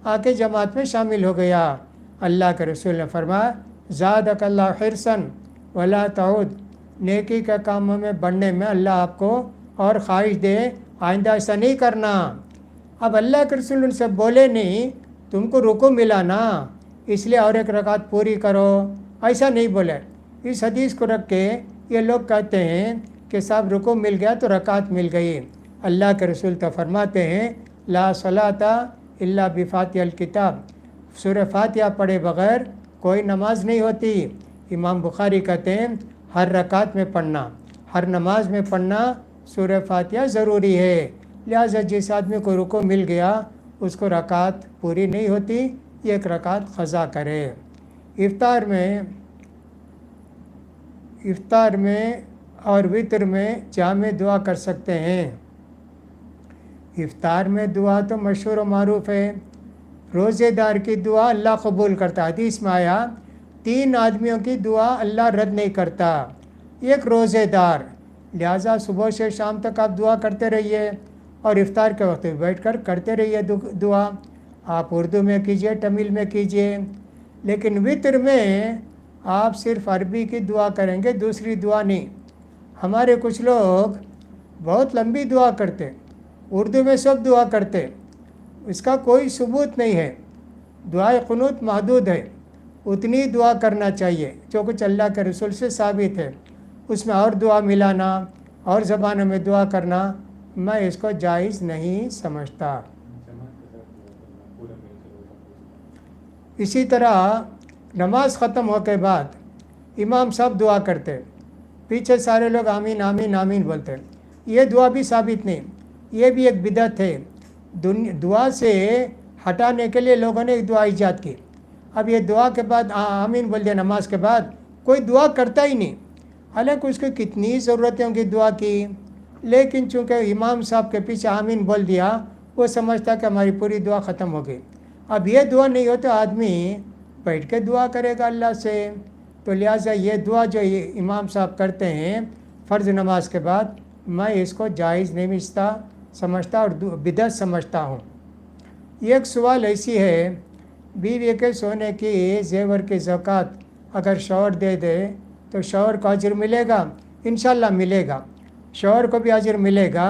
S1: آ کے جماعت میں شامل ہو گیا۔ اللہ کے رسول نے فرمایا، زادک اللہ حرصاً ولا تعود، نیکی کے کاموں میں بڑھنے میں اللہ آپ کو اور خواہش دے، آئندہ ایسا نہیں کرنا۔ اب اللہ کے رسول ان سے بولے نہیں، تم کو رکوع ملا نا اس لیے اور ایک رکعت پوری کرو، ایسا نہیں بولے۔ اس حدیث کو رکھ کے یہ لوگ کہتے ہیں کہ صاحب رکوع مل گیا تو رکعت مل گئی۔ اللہ کے رسول تو فرماتے ہیں، لا صلاۃ الا بفاتحہ الکتاب، سورہ فاتحہ پڑھے بغیر کوئی نماز نہیں ہوتی۔ امام بخاری کہتے ہیں ہر رکعت میں پڑھنا، ہر نماز میں پڑھنا سورہ فاتحہ ضروری ہے، لہٰذا جس آدمی کو رکوع مل گیا اس کو رکعت پوری نہیں ہوتی، یہ ایک رکعت قضا کرے۔ افطار میں اور وتر میں جامع دعا کر سکتے ہیں۔ افطار میں دعا تو مشہور و معروف ہے، روزے دار کی دعا اللہ قبول کرتا، حدیث میں آیا 3 آدمیوں کی دعا اللہ رد نہیں کرتا، ایک روزے دار، لہٰذا صبح سے شام تک آپ دعا کرتے رہیے اور افطار کے وقت بیٹھ کر کرتے رہیے دعا، آپ اردو میں کیجئے، تمل میں کیجئے، لیکن وتر میں آپ صرف عربی کی دعا کریں گے، دوسری دعا نہیں۔ ہمارے کچھ لوگ بہت لمبی دعا کرتے، اردو میں سب دعا کرتے، اس کا کوئی ثبوت نہیں ہے، دعائے قنوت محدود ہے، اتنی دعا کرنا چاہیے جو کچھ اللہ کے رسول سے ثابت ہے، اس میں اور دعا ملانا اور زبانوں میں دعا کرنا میں اس کو جائز نہیں سمجھتا۔ اسی طرح نماز ختم ہو کے بعد امام صاحب دعا کرتے، پیچھے سارے لوگ آمین آمین آمین بولتے ہیں. یہ دعا بھی ثابت نہیں, یہ بھی ایک بدعت ہے. دعا سے ہٹانے کے لیے لوگوں نے ایک دعا ایجاد کی. اب یہ دعا کے بعد آمین بول دیا, نماز کے بعد کوئی دعا کرتا ہی نہیں, حالانکہ اس کو کتنی ضرورتیں ہوں گی دعا کی, لیکن چونکہ امام صاحب کے پیچھے آمین بول دیا, وہ سمجھتا کہ ہماری پوری دعا ختم ہو گئی. اب یہ دعا نہیں ہو تو آدمی بیٹھ کے دعا کرے گا اللہ سے. تو لہٰذا یہ دعا جو امام صاحب کرتے ہیں فرض نماز کے بعد, میں اس کو جائز نہیں سمجھتا اور بدعت سمجھتا ہوں. یہ ایک سوال ایسی ہے, بیوی کے سونے کی زیور کی زکوٰۃ اگر شوہر دے دے تو شوہر کو اجر ملے گا؟ انشاءاللہ ملے گا, شوہر کو بھی اجر ملے گا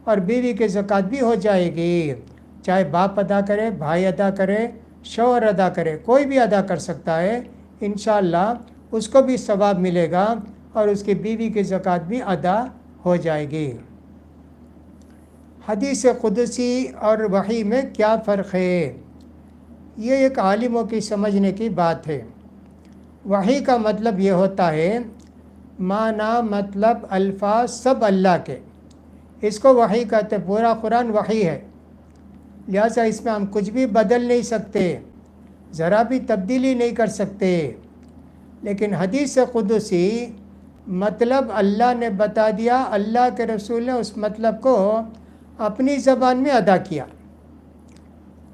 S1: اور بیوی کی زکوٰۃ بھی ہو جائے گی. چاہے باپ ادا کرے, بھائی ادا کرے, شوہر ادا کرے, کوئی بھی ادا کر سکتا ہے. انشاءاللہ اس کو بھی ثواب ملے گا اور اس کی بیوی کی زکوٰۃ بھی ادا ہو جائے گی. حدیث قدسی اور وحی میں کیا فرق ہے؟ یہ ایک عالموں کی سمجھنے کی بات ہے. وحی کا مطلب یہ ہوتا ہے, معنی مطلب الفاظ سب اللہ کے, اس کو وحی کہتے ہیں. پورا قرآن وحی ہے, لہٰذا اس میں ہم کچھ بھی بدل نہیں سکتے, ذرا بھی تبدیلی نہیں کر سکتے. لیکن حدیث قدسی مطلب اللہ نے بتا دیا, اللہ کے رسول نے اس مطلب کو اپنی زبان میں ادا کیا.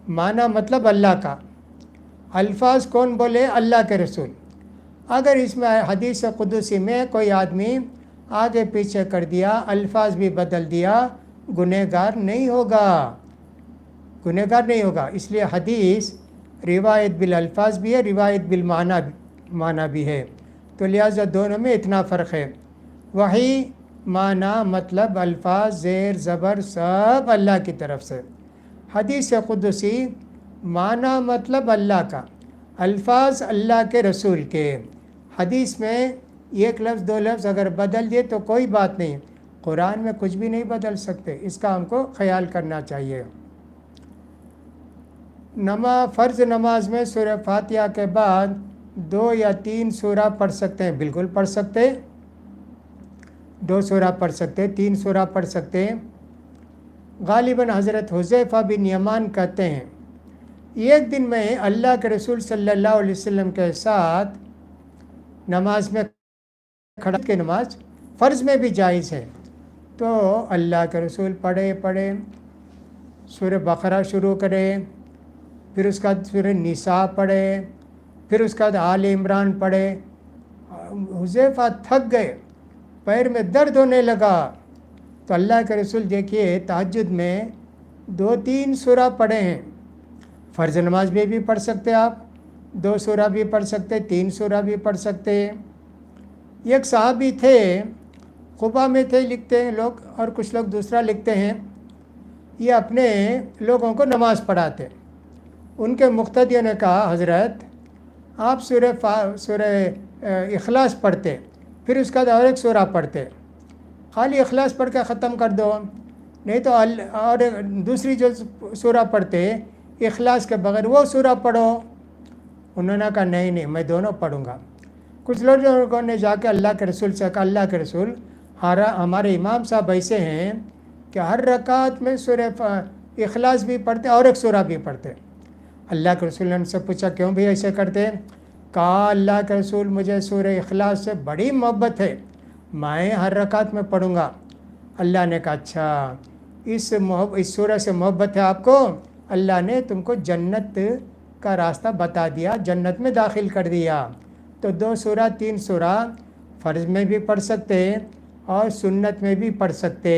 S1: معنی مطلب اللہ کا, الفاظ کون بولے؟ اللہ کے رسول. اگر اس میں حدیث قدسی میں کوئی آدمی آگے پیچھے کر دیا, الفاظ بھی بدل دیا, گنہگار نہیں ہوگا, گنہگار نہیں ہوگا. اس لیے حدیث روایت بالالفاظ بھی ہے, روایت بالمعنی بھی ہے. تو لہٰذا دونوں میں اتنا فرق ہے. وحی معنی مطلب الفاظ زیر زبر سب اللہ کی طرف سے. حدیث قدسی معنی مطلب اللہ کا, الفاظ اللہ کے رسول کے. حدیث میں ایک لفظ دو لفظ اگر بدل دیے تو کوئی بات نہیں, قرآن میں کچھ بھی نہیں بدل سکتے. اس کا ہم کو خیال کرنا چاہیے. فرض نماز میں سورہ فاتحہ کے بعد 2 یا 3 سورہ پڑھ سکتے ہیں. بالکل پڑھ سکتے, 2 سورہ پڑھ سکتے, 3 سورہ پڑھ سکتے. غالباً حضرت حذیفہ بن یمان کہتے ہیں, ایک دن میں اللہ کے رسول صلی اللہ علیہ وسلم کے ساتھ نماز میں کھڑا کے, نماز فرض میں بھی جائز ہے, تو اللہ کے رسول پڑھے سورہ بقرہ شروع کرے, پھر اس کے بعد سورہ نساء پڑھے, پھر اس کے بعد آل عمران پڑھے. حذیفہ تھک گئے, پیر میں درد ہونے لگا. تو اللہ کے رسول دیکھیے تہجد میں 2-3 سورہ پڑھے ہیں. فرض نماز میں بھی پڑھ سکتے آپ, 2 سورہ بھی پڑھ سکتے, 3 سورہ بھی پڑھ سکتے. ایک صحابی تھے, قبا میں تھے, لکھتے ہیں لوگ, اور کچھ لوگ دوسرا لکھتے ہیں, یہ اپنے لوگوں کو نماز پڑھاتے. ان کے مقتدیوں نے کہا, حضرت آپ سورہ اخلاص پڑھتے, پھر اس کا اور ایک سورہ پڑھتے, خالی اخلاص پڑھ کے ختم کر دو, نہیں تو اور دوسری جو سورہ پڑھتے اخلاص کے بغیر وہ سورہ پڑھو. انہوں نے کہا نہیں میں دونوں پڑھوں گا. کچھ لوگوں نے جا کے اللہ کے رسول سے کہا, اللہ کے رسول ہمارے امام صاحب ایسے ہیں کہ ہر رکعت میں سورہ اخلاص بھی پڑھتے اور ایک سورہ بھی پڑھتے. اللہ کے رسول نے ان سے پوچھا کیوں بھی ایسے کرتے؟ کہا اللہ کے رسول مجھے سورہ اخلاص سے بڑی محبت ہے, میں ہر رکعت میں پڑھوں گا. اللہ نے کہا اچھا اس سورہ سے محبت ہے آپ کو, اللہ نے تم کو جنت کا راستہ بتا دیا, جنت میں داخل کر دیا. تو 2 سورہ 3 سورہ فرض میں بھی پڑھ سکتے اور سنت میں بھی پڑھ سکتے.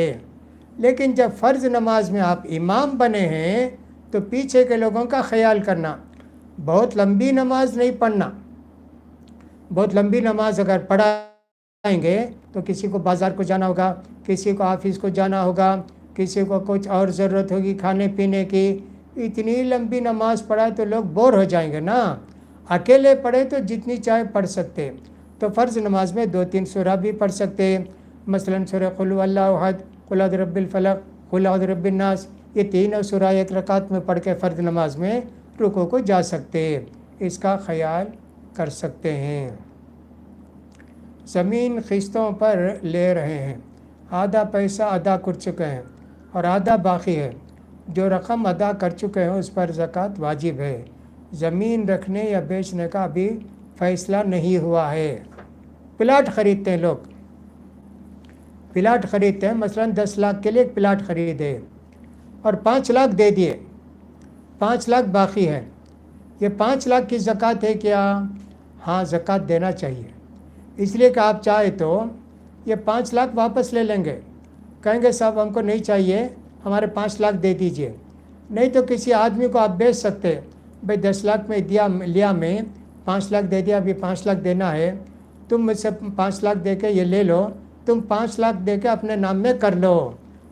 S1: لیکن جب فرض نماز میں آپ امام بنے ہیں تو پیچھے کے لوگوں کا خیال کرنا, بہت لمبی نماز نہیں پڑھنا. بہت لمبی نماز اگر پڑھائیں گے تو کسی کو بازار کو جانا ہوگا, کسی کو آفس کو جانا ہوگا, کسی کو کچھ اور ضرورت ہوگی کھانے پینے کی. اتنی لمبی نماز پڑھائے تو لوگ بور ہو جائیں گے نا. اکیلے پڑھے تو جتنی چاہے پڑھ سکتے. تو فرض نماز میں 2-3 سورہ بھی پڑھ سکتے, مثلا سورہ قل هو اللہ احد, قل اعوذ برب الفلق, قل اعوذ برب الناس. یہ تینوں سورہ ایک رکعت میں پڑھ کے فرض نماز میں رکوع کو جا سکتے. اس کا خیال کر سکتے ہیں. زمین قسطوں پر لے رہے ہیں، آدھا پیسہ ادا کر چکے ہیں اور آدھا باقی ہے، جو رقم ادا کر چکے ہیں اس پر زکوٰۃ واجب ہے۔ زمین رکھنے یا بیچنے کا ابھی فیصلہ نہیں ہوا ہے۔ پلاٹ خریدتے ہیں لوگ، پلاٹ خریدتے ہیں، مثلاً 10 لاکھ کے لیے ایک پلاٹ خریدے اور 5 لاکھ دے دیے، 5 لاکھ باقی ہے، یہ 5 لاکھ کی زکوٰۃ ہے کیا؟ ہاں زکوٰۃ دینا چاہیے، اس لیے کہ آپ چاہے تو یہ 5 لاکھ واپس لے لیں گے، کہیں گے صاحب ہم کو نہیں چاہیے، ہمارے 5 لاکھ دے دیجئے، نہیں تو کسی آدمی کو آپ بیچ سکتے، بھائی 10 لاکھ میں لیا میں 5 لاکھ دے دیا، ابھی 5 لاکھ دینا ہے، تم مجھ سے 5 لاکھ دے کے یہ لے لو، تم 5 لاکھ دے کے اپنے نام میں کر لو،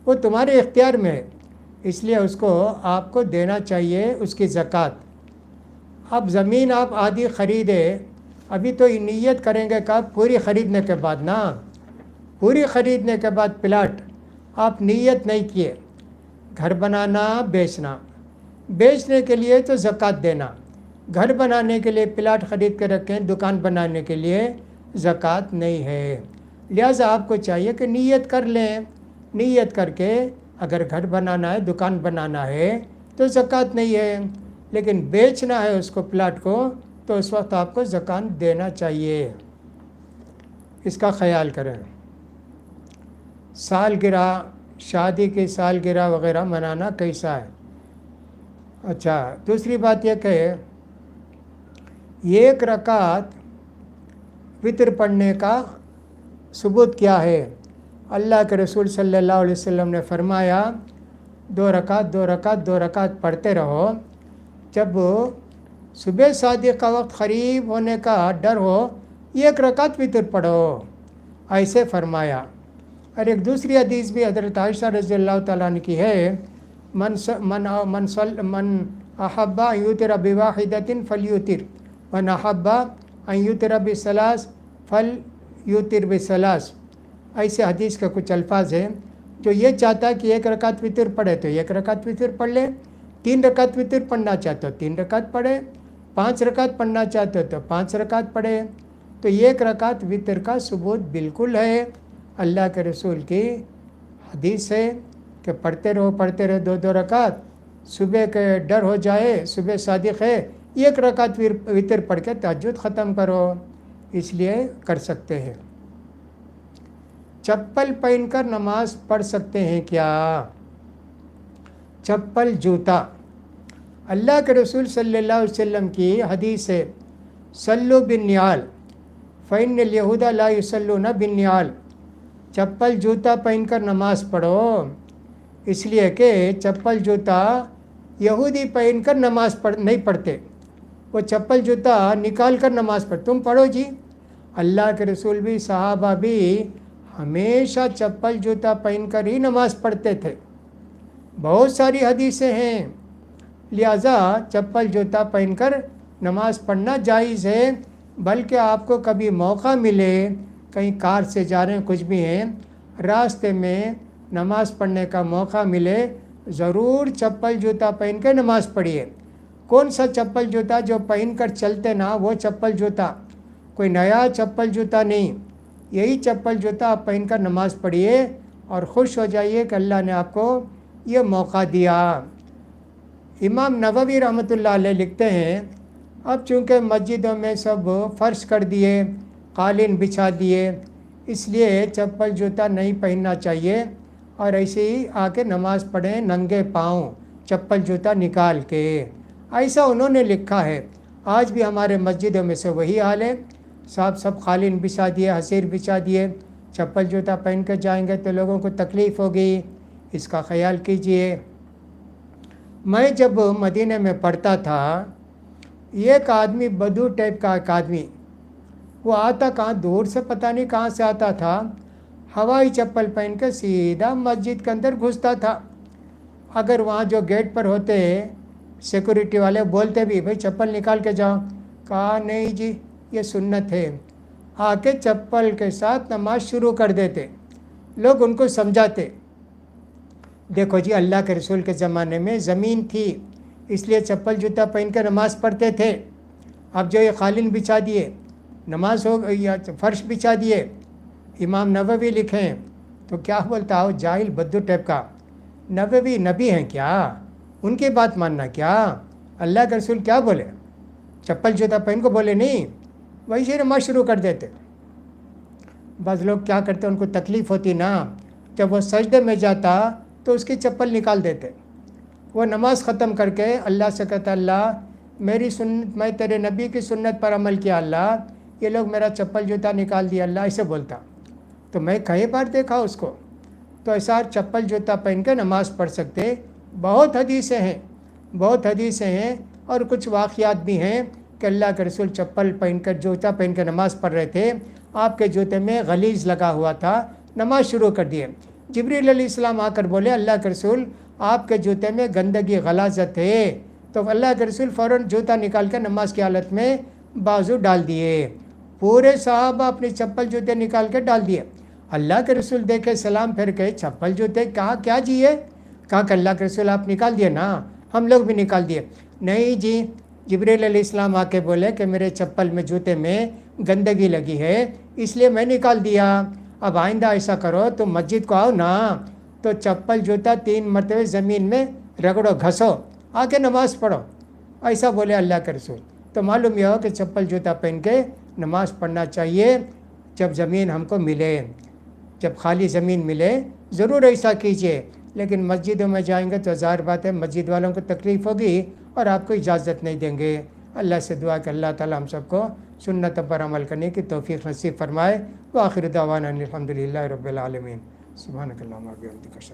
S1: وہ تمہارے اختیار میں ہے، اس لیے اس کو آپ کو دینا چاہیے اس کی زکوٰۃ۔ اب زمین آپ آدھی خریدے، ابھی تو نیت کریں گے کب؟ پوری خریدنے کے بعد نا، پوری خریدنے کے بعد پلاٹ آپ نیت نہیں کیے، گھر بنانا بیچنا، بیچنے کے لیے تو زکوٰۃ دینا، گھر بنانے کے لیے پلاٹ خرید کے رکھیں، دکان بنانے کے لیے زکوٰۃ نہیں ہے، لہٰذا آپ کو چاہیے کہ نیت کر لیں، نیت کر کے اگر گھر بنانا ہے، دکان بنانا ہے تو زکوٰۃ نہیں ہے، لیکن بیچنا ہے اس کو پلاٹ کو تو اس وقت آپ کو زکوٰۃ دینا چاہیے، اس کا خیال کریں۔ سالگرہ، شادی کی سالگرہ وغیرہ منانا کیسا ہے؟ اچھا، دوسری بات یہ کہ 1 رکعت وتر پڑھنے کا ثبوت کیا ہے؟ اللہ کے رسول صلی اللہ علیہ وسلم نے فرمایا 2 رکعت 2 رکعت 2 رکعت پڑھتے رہو، جب صبح صادق کا وقت قریب ہونے کا ڈر ہو 1 رکعت وتر پڑھو، ایسے فرمایا۔ اور ایک دوسری حدیث بھی حضرت عائشہ رضی اللہ تعالیٰ عنہ کی ہے، من احب ان یوتر بواحدۃ فلیوتر من احب ان یوتر بثلاث فلیوتر بثلاث، ایسے حدیث کے کچھ الفاظ ہیں، جو یہ چاہتا ہے کہ 1 رکعت وتر پڑھے تو 1 رکعت وتر پڑھ لے، 3 رکعت وتر پڑھنا چاہتے ہو 3 رکعت پڑھے، 5 رکعت پڑھنا چاہتے ہو تو 5 رکعت پڑھے، تو 1 رکعت وتر کا ثبوت بالکل ہے، اللہ کے رسول کی حدیث ہے کہ پڑھتے رہو 2 رکعت، صبح کے ڈر ہو جائے، صبح صادق ہے 1 رکعت وتر پڑھ کے تہجد ختم کرو، اس لیے کر سکتے ہیں۔ چپل پہن کر نماز پڑھ سکتے ہیں کیا؟ چپل، جوتا، اللہ کے رسول صلی اللہ علیہ وسلم کی حدیث ہے، صلوا بالنعال فإن اليہود لا يصلون بالنعال، چپل جوتا پہن کر نماز پڑھو، اس لیے کہ چپل جوتا یہودی پہن کر نماز نہیں پڑھتے، وہ چپل جوتا نکال کر نماز پڑھتے، تم پڑھو جی۔ اللہ کے رسول بھی صحابہ بھی ہمیشہ چپل جوتا پہن کر ہی نماز پڑھتے تھے، بہت ساری حدیثیں ہیں، لہذا چپل جوتا پہن کر نماز پڑھنا جائز ہے، بلکہ آپ کو کبھی موقع ملے، کہیں کار سے جا رہے ہیں کچھ بھی ہیں، راستے میں نماز پڑھنے کا موقع ملے، ضرور چپل جوتا پہن کے نماز پڑھیے۔ کون سا چپل جوتا؟ جو پہن کر چلتے نا وہ چپل جوتا، کوئی نیا چپل جوتا نہیں، یہی چپل جوتا آپ پہن کر نماز پڑھیے اور خوش ہو جائیے کہ اللہ نے آپ کو یہ موقع دیا۔ امام نووی رحمۃ اللہ علیہ لکھتے ہیں، اب چونکہ مسجدوں میں سب فرش کر دیے، قالین بچھا دیے، اس لیے چپل جوتا نہیں پہننا چاہیے، اور ایسے ہی آ کے نماز پڑھیں ننگے پاؤں چپل جوتا نکال کے، ایسا انہوں نے لکھا ہے۔ آج بھی ہمارے مسجدوں میں سے وہی حال ہے، سب قالین بچھا دیے، حصیر بچھا دیے، چپل جوتا پہن کے جائیں گے تو لوگوں کو تکلیف ہوگی، اس کا خیال کیجئے۔ میں جب مدینہ میں پڑھتا تھا، ایک آدمی بدو ٹائپ کا ایک آدمی، وہ آتا کہاں دور سے، پتہ نہیں کہاں سے آتا تھا، ہوائی چپل پہن کے سیدھا مسجد کے اندر گھستا تھا۔ اگر وہاں جو گیٹ پر ہوتے سیکورٹی والے بولتے بھی بھائی چپل نکال کے جاؤ، کہا نہیں جی یہ سنت ہے، آ کے چپل کے ساتھ نماز شروع کر دیتے، لوگ ان کو سمجھاتے، دیکھو جی اللہ کے رسول کے زمانے میں زمین تھی، اس لیے چپل جوتا پہن کے نماز پڑھتے تھے، اب جو یہ قالین بچھا دیے نماز ہو یا فرش بچھا دیے، امام نووی لکھیں تو کیا بولتا ہو جاہل بدو ٹیپ کا، نووی نبی ہیں کیا؟ ان کی بات ماننا کیا؟ اللہ کے رسول کیا بولے؟ چپل جوتا پہن کو بولے نہیں، وہی سے نماز شروع کر دیتے۔ بعض لوگ کیا کرتے ان کو تکلیف ہوتی نا، جب وہ سجدے میں جاتا تو اس کی چپل نکال دیتے، وہ نماز ختم کر کے اللہ سے کہتا اللہ میری سنت، میں تیرے نبی کی سنت پر عمل کیا اللہ، یہ لوگ میرا چپل جوتا نکال دیا اللہ، ایسے بولتا۔ تو میں کئی بار دیکھا اس کو، تو ایسا چپل جوتا پہن کے نماز پڑھ سکتے۔ بہت حدیثیں ہیں، بہت حدیثیں ہیں، اور کچھ واقعات بھی ہیں کہ اللہ کے رسول چپل پہن کر جوتا پہن کے نماز پڑھ رہے تھے، آپ کے جوتے میں غلیظ لگا ہوا تھا، نماز شروع کر دیے۔ جبریل علیہ السلام آ کر بولے اللہ کے رسول آپ کے جوتے میں گندگی غلاظت ہے، تو اللہ کے رسول فوراً جوتا نکال کر نماز کی حالت میں بازو ڈال دیے۔ پورے صحابہ اپنی چپل جوتے نکال کے ڈال دیے۔ اللہ کے رسول دیکھے سلام پھر کے چپل جوتے کہا کیا جی ہے؟ کہا کہ اللہ کے رسول آپ نکال دیے نا، ہم لوگ بھی نکال دیے۔ نہیں جی، جبریل علیہ السلام آ کے بولے کہ میرے چپل میں جوتے میں گندگی لگی ہے اس لیے میں نکال دیا، اب آئندہ ایسا کرو تو مسجد کو آؤ نا، تو چپل جوتا 3 مرتبہ زمین میں رگڑو گھسو، آ کے نماز پڑھو، ایسا بولے اللہ کے رسول۔ تو معلوم یہ ہو کہ چپل جوتا پہن کے نماز پڑھنا چاہیے جب زمین ہم کو ملے، جب خالی زمین ملے ضرور ایسا کیجیے، لیکن مسجدوں میں جائیں گے تو ظاہر بات ہے مسجد والوں کو تکلیف ہوگی اور آپ کو اجازت نہیں دیں گے۔ اللہ سے دعا کہ اللہ تعالی ہم سب کو سنت پر عمل کرنے کی توفیق نصیب فرمائے۔ وآخر دعوانا الحمدللہ رب العالمین۔ سبحانک اللہم و بحمدک۔